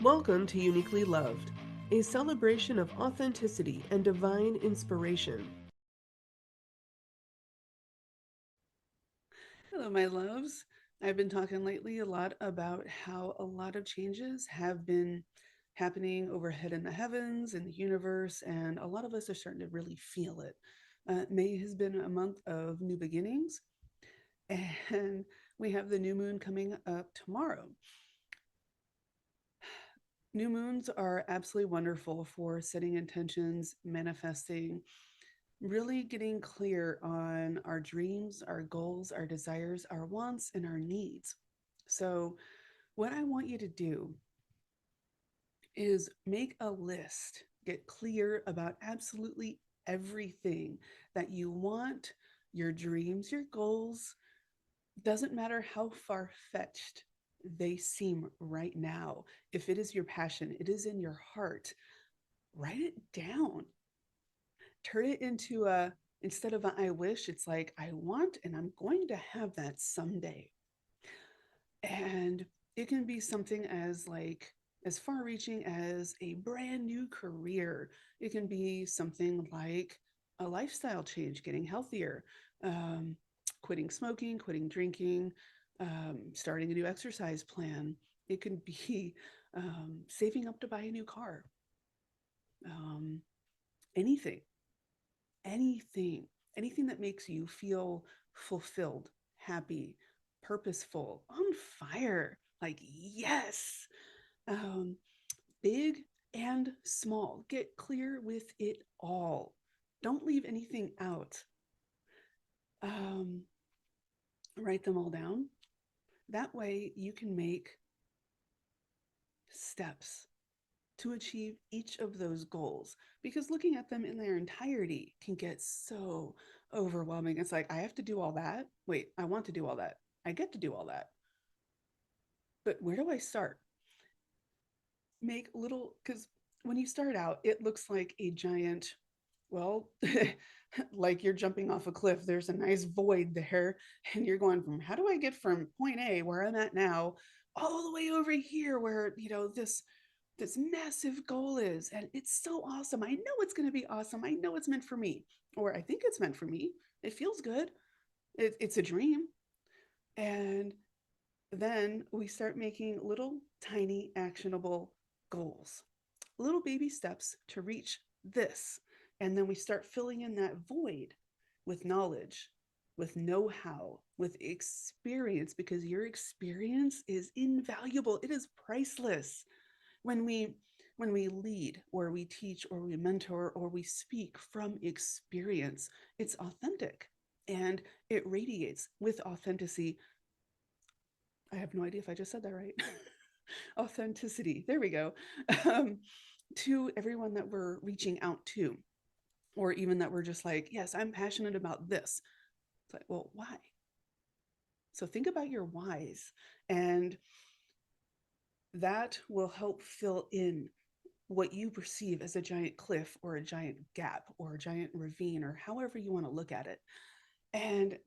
Welcome to Uniquely Loved, a celebration of authenticity and divine inspiration. Hello, my loves. I've been talking lately a lot about how a lot of changes have been happening overhead in the heavens, in the universe, and a lot of us are starting to really feel it. May has been a month of new beginnings, and we have the new moon coming up tomorrow. New moons are absolutely wonderful for setting intentions, manifesting, really getting clear on our dreams, our goals, our desires, our wants, and our needs. So, what I want you to do is make a list, get clear about absolutely everything that you want, your dreams, your goals. Doesn't matter how far fetched they seem right now. If it is your passion, it is in your heart, write it down. Turn it into a, instead of a I wish, it's like I want and I'm going to have that someday. And it can be something as like as far reaching as a brand new career. It can be something like a lifestyle change, getting healthier, um, quitting smoking, quitting drinking, starting a new exercise plan. It can be saving up to buy a new car, um, anything, anything, anything that makes you feel fulfilled, happy, purposeful, on fire. Like, yes, um, big and small. Get clear with it all. Don't leave anything out. Um, write them all down. That way, you can make steps to achieve each of those goals because looking at them in their entirety can get so overwhelming. It's like, I have to do all that. Wait, I want to do all that. I get to do all that. But where do I start? Make little, because when you start out, it looks like a giant, well, like you're jumping off a cliff. There's a nice void there, and you're going from how do I get from point A, where I'm at now, all the way over here where, this massive goal is. And it's so awesome. I know it's going to be awesome. I know it's meant for me, or I think it's meant for me. It feels good. It's a dream. And then we start making little tiny actionable goals, little baby steps to reach this. And then we start filling in that void with knowledge, with know how, with experience, because your experience is invaluable. It is priceless. When we when we lead or we teach or we mentor or we speak from experience, it's authentic and it radiates with authenticity. I have no idea if I just said that right. Authenticity. There we go. Um, to everyone that we're reaching out to, or even that we're just like, yes, I'm passionate about this. It's like, well, why? So think about your whys, and that will help fill in what you perceive as a giant cliff or a giant gap or a giant ravine or however you want to look at it. And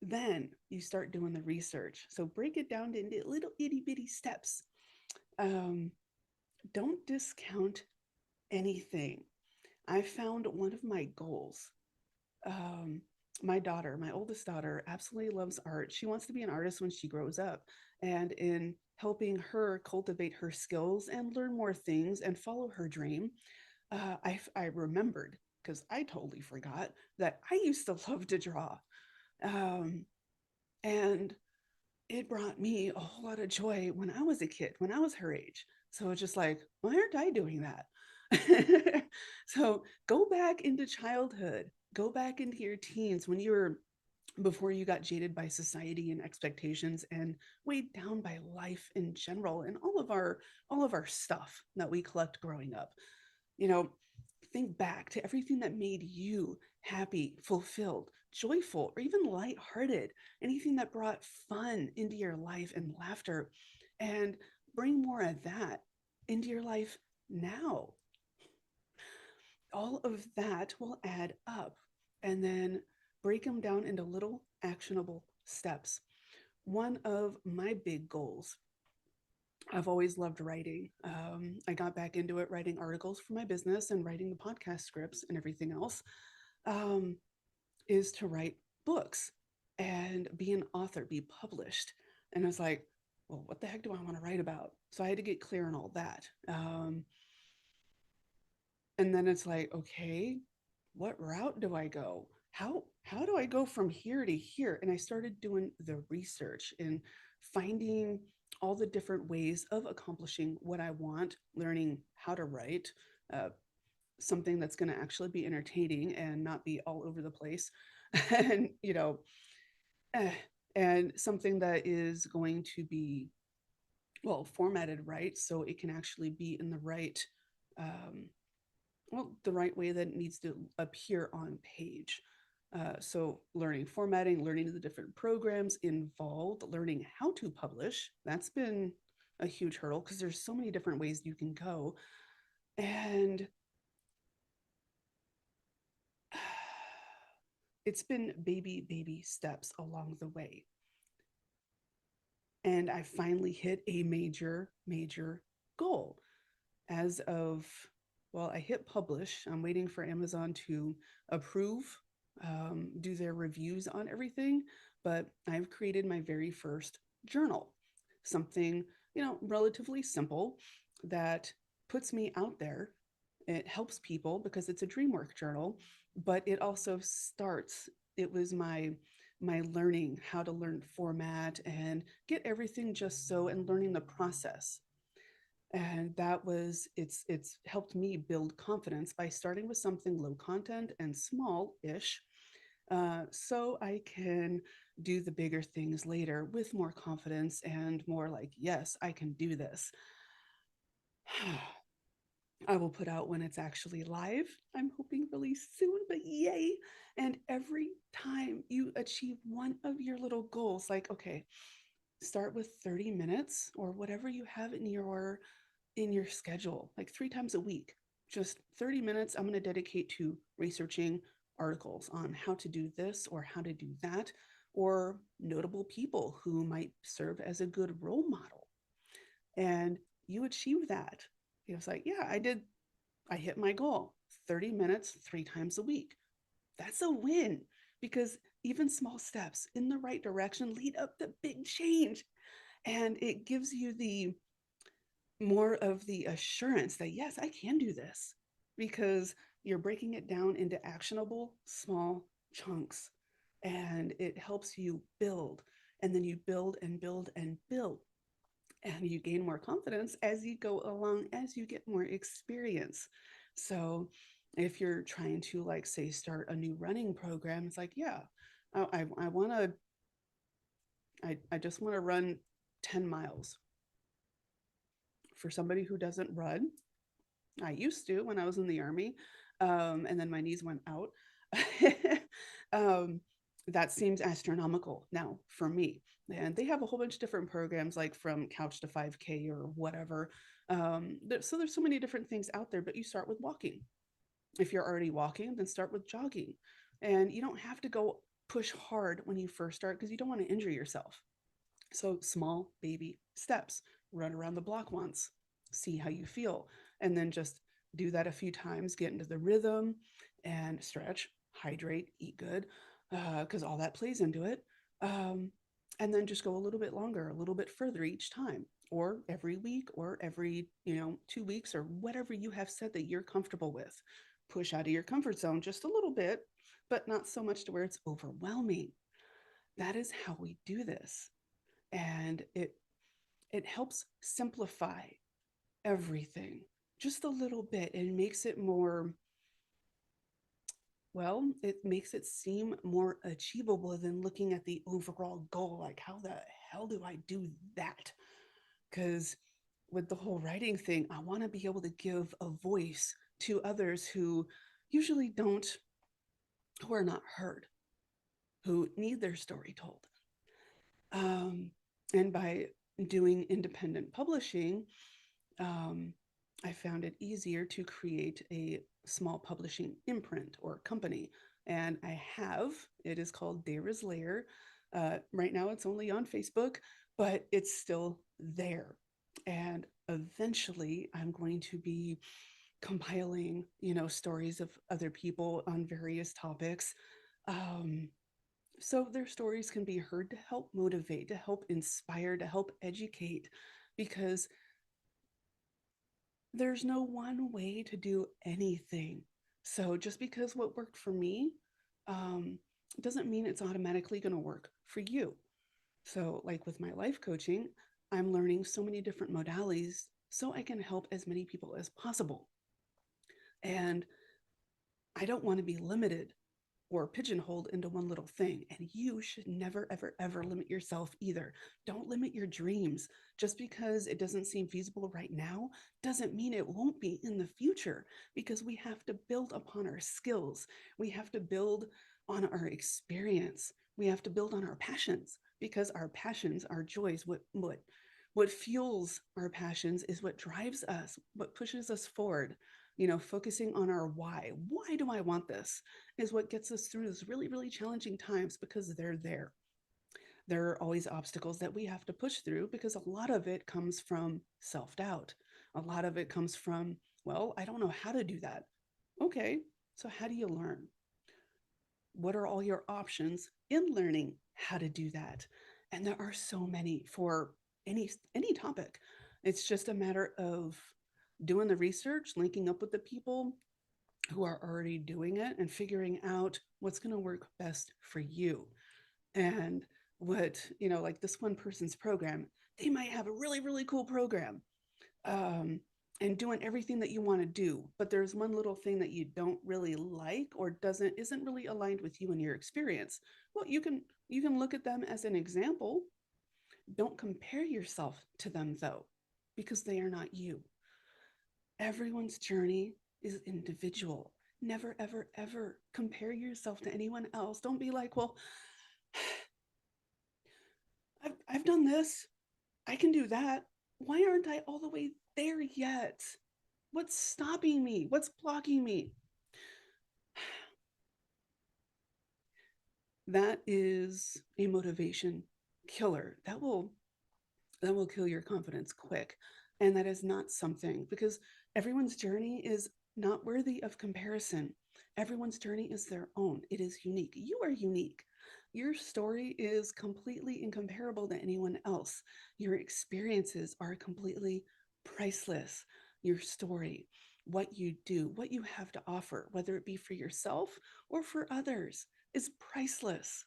then you start doing the research. So break it down into little itty bitty steps. Um, don't discount anything. I found one of my goals. Um, my daughter, my oldest daughter, absolutely loves art. She wants to be an artist when she grows up. And in helping her cultivate her skills and learn more things and follow her dream, I remembered because I totally forgot that I used to love to draw. Um, and it brought me a whole lot of joy when I was a kid, when I was her age. So it's just like, why aren't I doing that? So go back into childhood, go back into your teens when you were before you got jaded by society and expectations and weighed down by life in general and all of our stuff that we collect growing up. You know, think back to everything that made you happy, fulfilled, joyful, or even lighthearted, anything that brought fun into your life and laughter, and bring more of that into your life now. All of that will add up, and then break them down into little actionable steps. One of my big goals, I've always loved writing. I got back into it writing articles for my business and writing the podcast scripts and everything else. Um, is to write books and be an author, be published. And I was like, well, what the heck do I want to write about? So I had to get clear on all that. And then it's like, okay, what route do I go? How do I go from here to here? And I started doing the research and finding all the different ways of accomplishing what I want, learning how to write, uh, something that's going to actually be entertaining and not be all over the place. And eh, and something that is going to be, well, formatted right, so it can actually be in the right, um, well, the right way that it needs to appear on page. So learning formatting, learning the different programs involved, learning how to publish, that's been a huge hurdle because there's so many different ways you can go. And it's been baby steps along the way. And I finally hit a major goal as of, well, I hit publish. I'm waiting for Amazon to approve, do their reviews on everything. But I've created my very first journal, something, relatively simple that puts me out there. It helps people because it's a dream work journal, but it also starts, it was my learning how to learn format and get everything just so, and learning the process. And that was, it's helped me build confidence by starting with something low content and small ish, so I can do the bigger things later with more confidence and more like, yes, I can do this. I will put out when it's actually live. I'm hoping really soon, but yay. And every time you achieve one of your little goals, like, okay, start with 30 minutes or whatever you have in your schedule, like 3 times a week. Just 30 minutes I'm going to dedicate to researching articles on how to do this or how to do that, or notable people who might serve as a good role model. And you achieve that. It was like, yeah, I hit my goal. 30 minutes, 3 times a week. That's a win, because even small steps in the right direction lead up to big change. And it gives you the more of the assurance that, yes, I can do this, because you're breaking it down into actionable small chunks, and it helps you build. And then you build and build and build, and you gain more confidence as you go along, as you get more experience. So if you're trying to, like, say, start a new running program, it's like, yeah, I want to, I just want to run 10 miles. For somebody who doesn't run, I used to when I was in the army, and then my knees went out. um, that seems astronomical now for me. And they have a whole bunch of different programs, like from couch to 5K or whatever. So there's so many different things out there, but you start with walking. If you're already walking, then start with jogging. And you don't have to go push hard when you first start, because you don't want to injure yourself. So small baby steps, run around the block once, see how you feel, and then just do that a few times, get into the rhythm, and stretch, hydrate, eat good, because all that plays into it. Um, and then just go a little bit longer, a little bit further each time, or every week, or every 2 weeks, or whatever you have said that you're comfortable with. Push out of your comfort zone just a little bit, but not so much to where it's overwhelming. That is how we do this. And it helps simplify everything just a little bit, and makes it more, well, it makes it seem more achievable than looking at the overall goal, like, how the hell do I do that? Because with the whole writing thing, I want to be able to give a voice to others who usually don't, who are not heard, who need their story told. um, and by doing independent publishing, um, I found it easier to create a small publishing imprint or company. And I have, it is called Dara's Lair. Right now it's only on Facebook, but it's still there. And eventually I'm going to be compiling, stories of other people on various topics. Um, so their stories can be heard to help motivate, to help inspire, to help educate, because there's no one way to do anything. So just because what worked for me um, doesn't mean it's automatically going to work for you. So, like with my life coaching, I'm learning so many different modalities so I can help as many people as possible. And I don't want to be limited or pigeonholed into one little thing. And you should never, ever, ever limit yourself either. Don't limit your dreams. Just because it doesn't seem feasible right now doesn't mean it won't be in the future, because we have to build upon our skills. We have to build on our experience. We have to build on our passions, because our passions, our joys, what fuels our passions is what drives us, what pushes us forward. Focusing on our why do I want this, is what gets us through those really, really challenging times, because they're there. There are always obstacles that we have to push through, because a lot of it comes from self doubt. A lot of it comes from, well, I don't know how to do that. Okay, so how do you learn? What are all your options in learning how to do that? And there are so many for any topic. It's just a matter of doing the research, linking up with the people who are already doing it, and figuring out what's going to work best for you. And like this one person's program, they might have a really, really cool program, um, and doing everything that you want to do. But there's one little thing that you don't really like, or isn't really aligned with you and your experience. Well, you can look at them as an example. Don't compare yourself to them though, because they are not you. Everyone's journey is individual. Never, ever, ever compare yourself to anyone else. Don't be like, well, I've done this. I can do that. Why aren't I all the way there yet? What's stopping me? What's blocking me? That is a motivation killer. That will kill your confidence quick. And that is not something, because everyone's journey is not worthy of comparison. Everyone's journey is their own. It is unique. You are unique. Your story is completely incomparable to anyone else. Your experiences are completely priceless. Your story, what you do, what you have to offer, whether it be for yourself or for others, is priceless.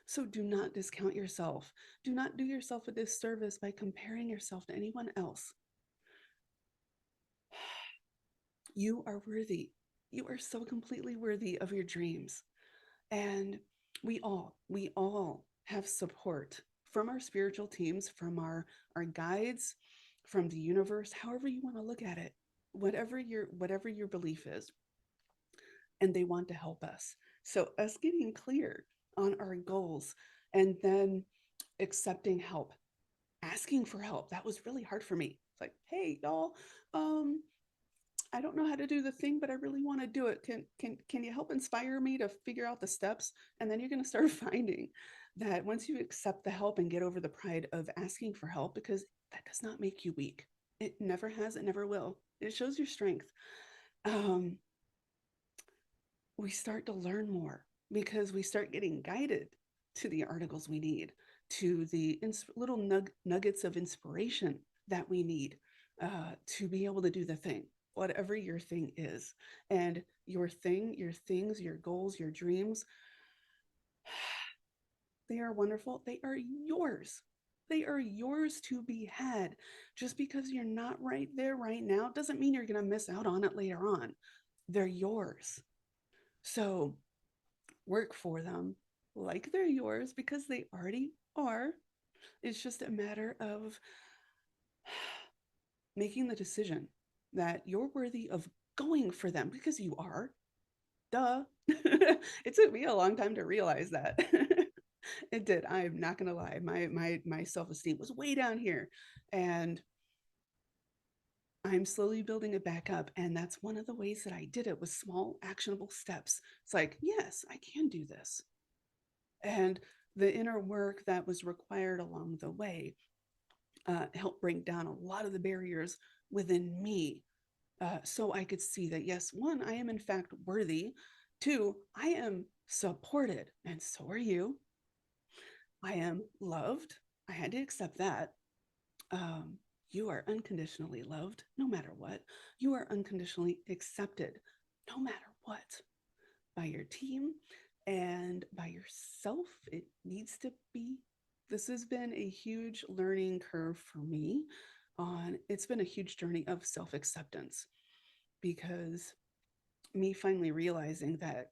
So do not discount yourself. Do not do yourself a disservice by comparing yourself to anyone else. You are worthy. You are so completely worthy of your dreams. And we all have support from our spiritual teams, from our guides, from the universe, however you want to look at it, whatever your belief is, and they want to help us. So us getting clear on our goals, and then accepting help, asking for help. That was really hard for me. It's like, hey, y'all, um, I don't know how to do the thing, but I really want to do it. Can you help inspire me to figure out the steps? And then you're going to start finding that once you accept the help and get over the pride of asking for help, because that does not make you weak. It never has, it never will. It shows your strength. Um, we start to learn more, because we start getting guided to the articles we need, to the little nuggets of inspiration that we need, to be able to do the thing, whatever your thing is. And your thing, your things, your goals, your dreams, they are wonderful. They are yours. They are yours to be had. Just because you're not right there right now doesn't mean you're going to miss out on it later on. They're yours. So work for them like they're yours, because they already are. It's just a matter of making the decision that you're worthy of going for them, because you are. Duh. It took me a long time to realize that. It did. I'm not gonna lie. My self-esteem was way down here. And I'm slowly building it back up. And that's one of the ways that I did it, with small, actionable steps. It's like, yes, I can do this. And the inner work that was required along the way, helped break down a lot of the barriers within me, so I could see that, yes, one, I am in fact worthy. Two, I am supported, and so are you. I am loved. I had to accept that. Um, you are unconditionally loved no matter what. You are unconditionally accepted no matter what, by your team and by yourself. It needs to be. This has been a huge learning curve for me. It's been a huge journey of self acceptance, because me finally realizing that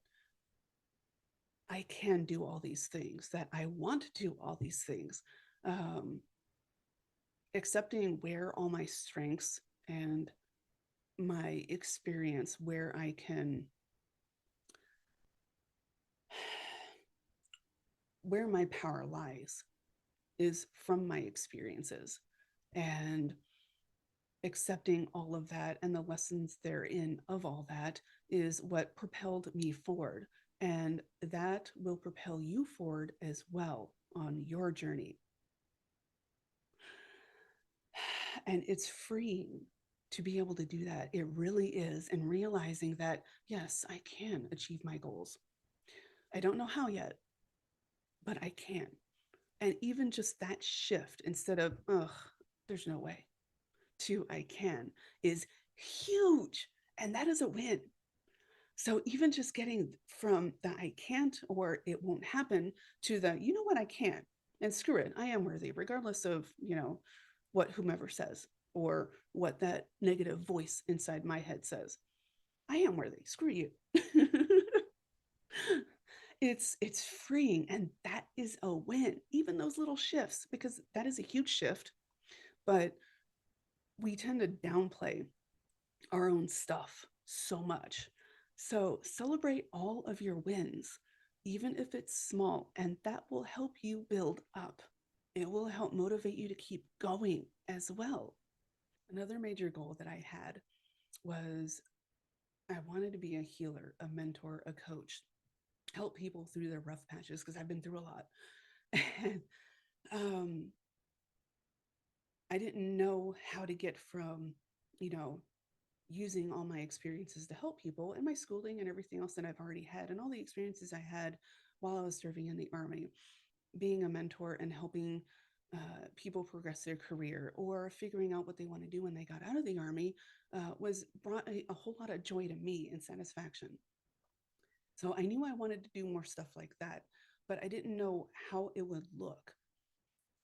I can do all these things, that I want to do all these things, um, accepting where all my strengths and my experience, where I can, where my power lies, is from my experiences, and accepting all of that and the lessons therein of all that is what propelled me forward. And that will propel you forward as well on your journey. And it's freeing to be able to do that. It really is. And realizing that, yes, I can achieve my goals. I don't know how yet, but I can. And even just that shift, instead of, ugh, there's no way, to I can, is huge. And that is a win. So even just getting from the I can't or it won't happen to the, you know what, I can. And screw it, I am worthy, regardless of, what whomever says, or what that negative voice inside my head says. I am worthy. Screw you. It's freeing, and that is a win. Even those little shifts, because that is a huge shift, but we tend to downplay our own stuff so much. So celebrate all of your wins, even if it's small, and that will help you build up. It will help motivate you to keep going as well. Another major goal that I had was I wanted to be a healer, a mentor, a coach, help people through their rough patches, because I've been through a lot. And um, I didn't know how to get from, you know, using all my experiences to help people and my schooling and everything else that I've already had, and all the experiences I had while I was serving in the Army, being a mentor and helping people progress their career or figuring out what they want to do when they got out of the Army, was brought a whole lot of joy to me and satisfaction. So I knew I wanted to do more stuff like that, but I didn't know how it would look.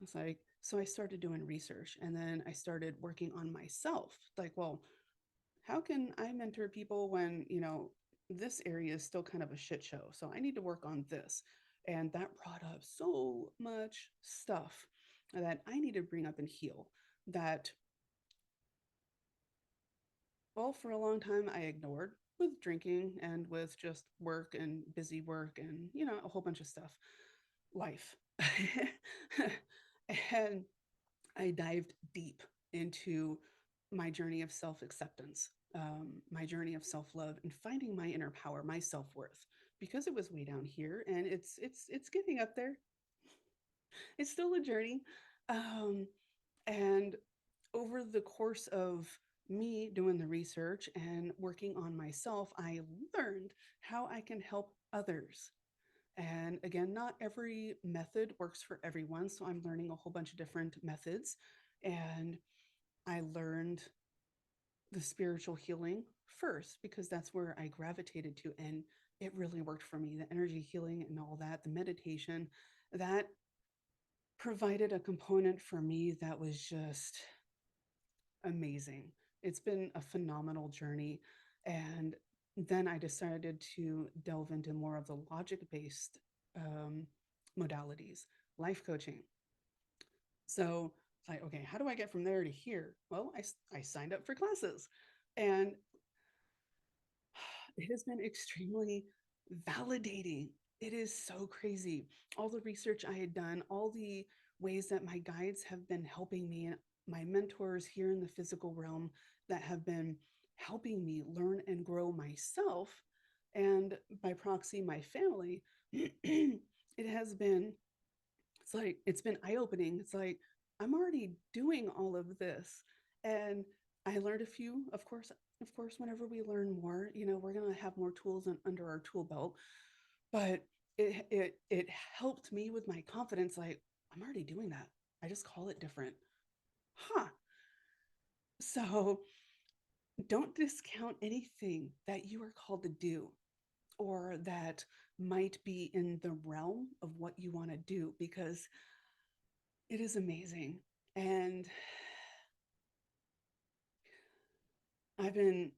It's like, so I started doing research, and then I started working on myself. Like, well, how can I mentor people when, this area is still kind of a shit show? So I need to work on this. And that brought up so much stuff that I need to bring up and heal, that, well, for a long time I ignored, with drinking and with just work and busy work and, a whole bunch of stuff, life. And I dived deep into my journey of self acceptance, my journey of self love, and finding my inner power, my self worth, because it was way down here, and it's getting up there. It's still a journey, um, and over the course of me doing the research and working on myself, I learned how I can help others. And again, not every method works for everyone. So I'm learning a whole bunch of different methods. And I learned the spiritual healing first, because that's where I gravitated to. And it really worked for me. The energy healing and all that, the meditation, that provided a component for me that was just amazing. It's been a phenomenal journey. And then I decided to delve into more of the logic based modalities, life coaching. So it's like, okay, how do I get from there to here? Well, I signed up for classes, and it has been extremely validating. It is so crazy. All the research I had done, all the ways that my guides have been helping me, and my mentors here in the physical realm that have been helping me learn and grow myself, and by proxy, my family. It has been, it's like, it's been eye opening. It's like, I'm already doing all of this. And I learned a few, of course, whenever we learn more, we're going to have more tools under our tool belt. But it helped me with my confidence. Like, I'm already doing that. I just call it different. Huh. So don't discount anything that you are called to do or that might be in the realm of what you want to do, because it is amazing. And I've been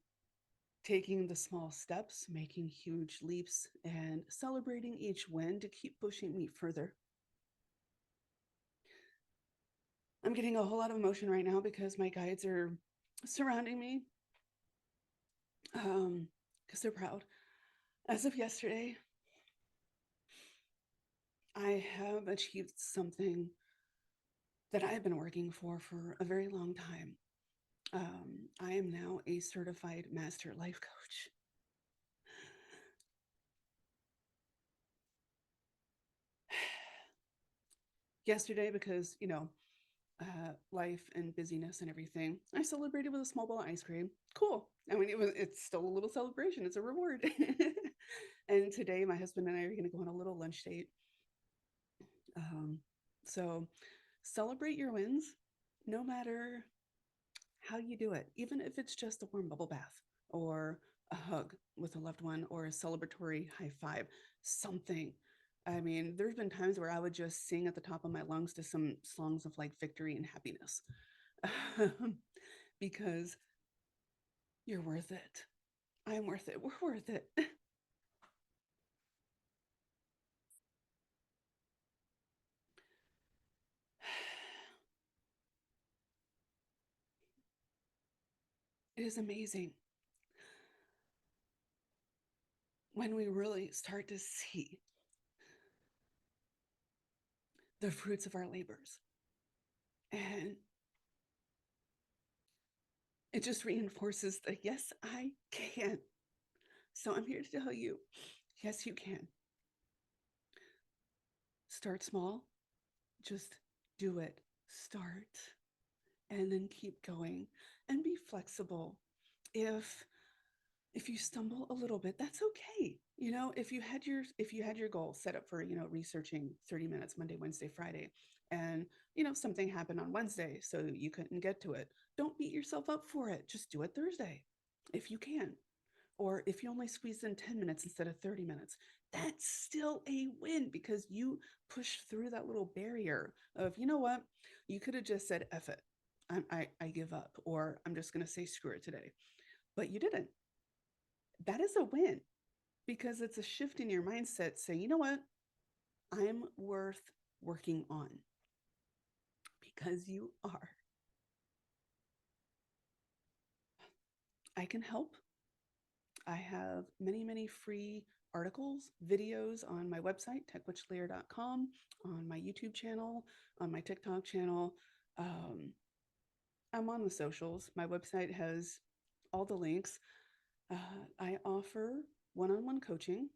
taking the small steps, making huge leaps, and celebrating each win to keep pushing me further. I'm getting a whole lot of emotion right now because my guides are surrounding me, because they're proud. As of yesterday, I have achieved something that I have been working for a very long time. I am now a certified master life coach. Yesterday, because, life and busyness and everything, I celebrated with a small bowl of ice cream. Cool. I mean, it's still a little celebration. It's a reward. And today, my husband and I are going to go on a little lunch date. Um, so celebrate your wins, no matter how you do it, even if it's just a warm bubble bath or a hug with a loved one or a celebratory high five, something. I mean, there's been times where I would just sing at the top of my lungs to some songs of like victory and happiness, because you're worth it. I'm worth it. We're worth it. It is amazing when we really start to see the fruits of our labors. And it just reinforces that, yes, I can. So I'm here to tell you, yes, you can. Start small, just do it. Start and then keep going and be flexible. If you stumble a little bit, that's okay. If you had your goal set up for, researching 30 minutes Monday, Wednesday, Friday, and something happened on Wednesday so you couldn't get to it, don't beat yourself up for it. Just do it Thursday if you can. Or if you only squeeze in 10 minutes instead of 30 minutes, that's still a win because you pushed through that little barrier of, you know what, you could have just said, F it. I give up, or I'm just going to say screw it today. But you didn't. That is a win because it's a shift in your mindset saying, you know what, I'm worth working on, because you are. I can help. I have many, many free articles, videos on my website, techwitchlayer.com, on my YouTube channel, on my TikTok channel. Um, I'm on the socials. My website has all the links. I offer one on one coaching.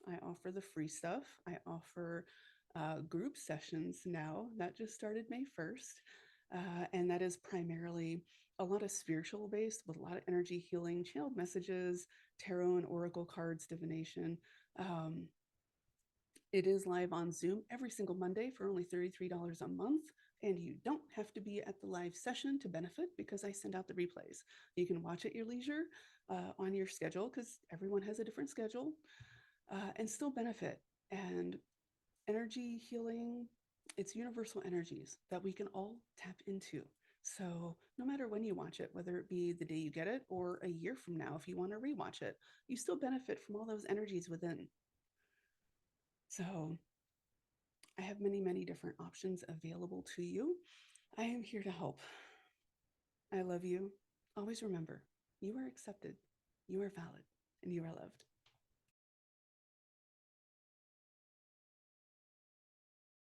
I offer the free stuff. I offer group sessions now. That just started May 1st. And that is primarily a lot of spiritual based with a lot of energy healing, channeled messages, tarot and oracle cards, divination. Um, it is live on Zoom every single Monday for only $33 a month. And you don't have to be at the live session to benefit because I send out the replays. You can watch at your leisure on your schedule because everyone has a different schedule, and still benefit. And energy healing, it's universal energies that we can all tap into. So no matter when you watch it, whether it be the day you get it or a year from now, if you want to rewatch it, you still benefit from all those energies within. So I have many, many different options available to you. I am here to help. I love you. Always remember, you are accepted, you are valid, and you are loved.